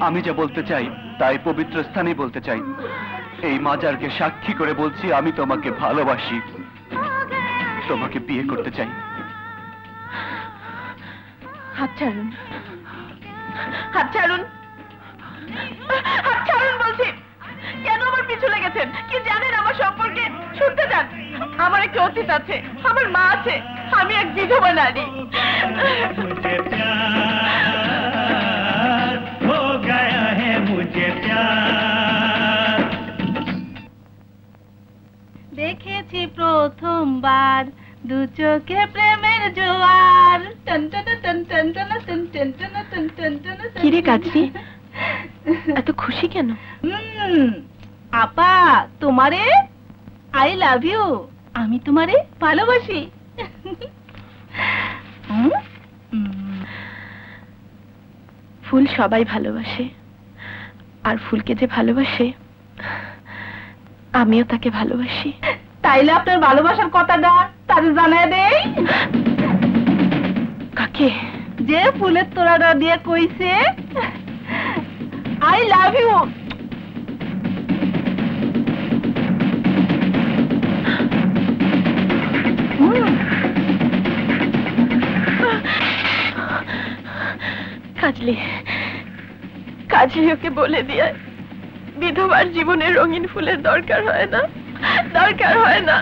আমি যা বলতে চাই তাই পবিত্র স্থানেই বলতে চাই। এই মাজারকে সাক্ষী করে বলছি, আমি তোমাকে ভালোবাসি, তোমাকে বিয়ে করতে চাই। হাত ছাড়ুন, হাত ছাড়ুন, হাত ছাড়ুন বলছি। কেন আমার পিছু লেগেছেন? কি জানেন আমার সম্পর্কে? শুনতে চান? আমার একটা অতীত আছে, আমার মা আছে, আমি এক বিধবা নারী। দেখেছি প্রথমবার দু চোখে প্রেমের জোয়ার। কিরে কাজী, এত খুশি কেন? আপা, তোমারে আই লাভ ইউ, আমি তোমারে ভালোবাসি। ফুল সবাই ভালোবাসে, আর ফুলকে যে ভালোবাসে আমিও তাকে ভালোবাসি। তাইলে আপনার ভালোবাসার কথাটা তারে জানায় দেই। কাকে? যে ফুলের তোড়াটা দিয়ে কইছে আই লাভ ইউ। কাজলি, কাজলি ওকে বলে দিয়ে বিধবার জীবনে রঙিন ফুলের দরকার হয় না, দরকার হয় না।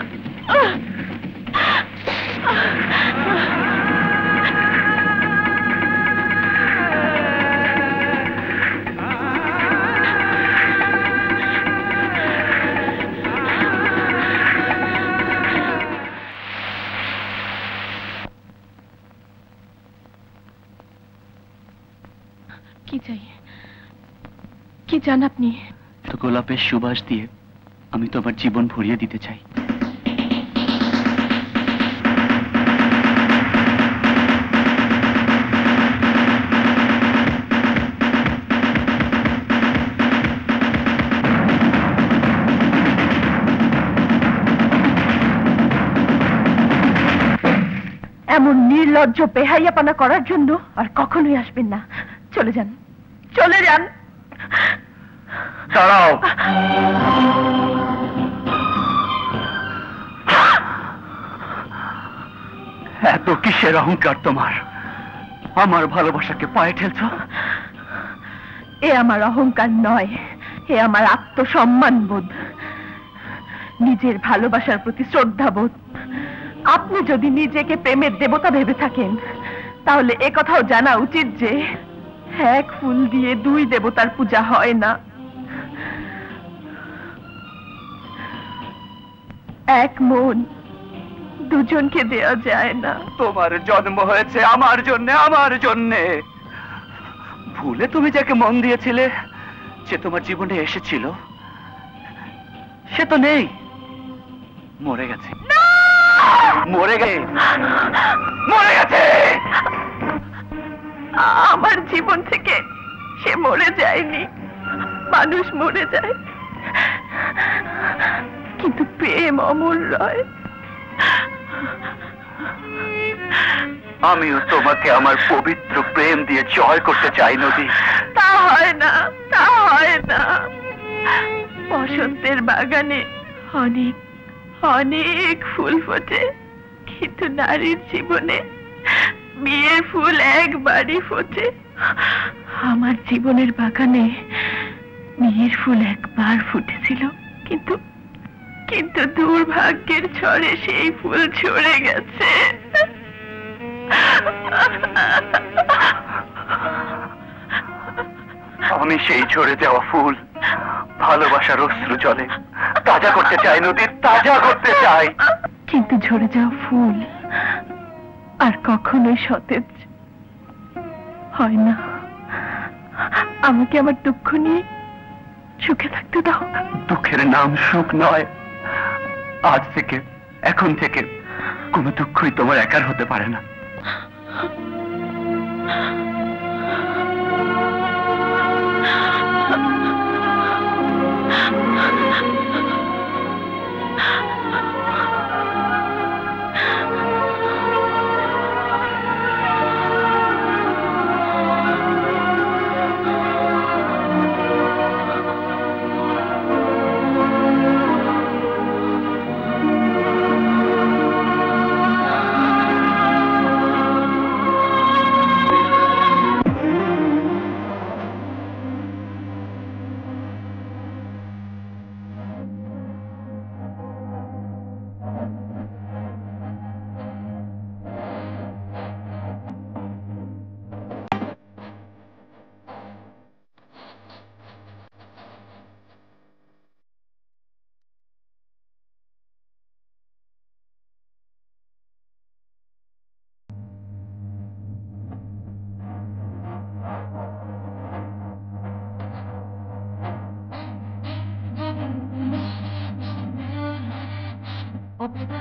কি চাই? কি চান আপনি? তো গোলাপের সুবাস দিয়ে আমি তোমার জীবন ভরিয়ে দিতে চাই। এমন নির্লজ্জ বেহাইয়াপনা করার জন্য আর কখনোই আসবেন না। চলে যান, চলে যান। দাঁড়াও। এত কিসের অহংকার তোমার? আমার ভালোবাসাকে পায়ে ঠেলছ? এ আমার অহংকার নয়, এ আমার আত্মসম্মান বোধ, নিজের ভালোবাসার প্রতি শ্রদ্ধাবোধ। আপনি যদি নিজেকে প্রেমের দেবতা ভেবে থাকেন তাহলে এ কথাও জানা উচিত যে এক ফুল দিয়ে দুই দেবতার পূজা হয় না। এক মন দুজনকে দেওয়া যায় না। তোমার জন্ম হয়েছে আমার জন্য, আমার জন্যে। ভুলে তুমি যাকে মন দিয়েছিলে সে তোমার জীবনে এসেছিল, সে তো নেই, মরে গেছে। মরে গেছে, মরে গেছে। আমার জীবন থেকে সে মরে যায়নি। মানুষ মরে যায়, কিন্তু প্রেম অমর রয়। আমিও তোমাকে আমার পবিত্র প্রেম দিয়ে জয় করতে চাই নদী। তা হয় না, তা হয় না। বসন্তের বাগানে অনেক অনেক ফুল ফোটে, কিন্তু নারীর জীবনে বিয়ের ফুল একবারই ফোটে। আমার জীবনের বাগানে বিয়ের ফুল একবার ফুটেছিল, কিন্তু কিন্তু দুর্ভাগ্যের ঝড়ে সেই ফুল ঝরে গেছে। আমি সেই ঝরে যাওয়া ফুল ভালোবাসার অশ্রু জলে তাজা করতে চাই নদী, তাজা করতে চাই। কিন্তু ঝরে যাওয়া ফুল আর কখনোই সতেজ হয় না। আমাকে আমার দুঃখ নিয়ে সুখে থাকতে দাও। দুঃখের নাম সুখ নয়। আজ থেকে, এখন থেকে কোনো দুঃখই তোমার একার হতে পারে না। অপেক্ষা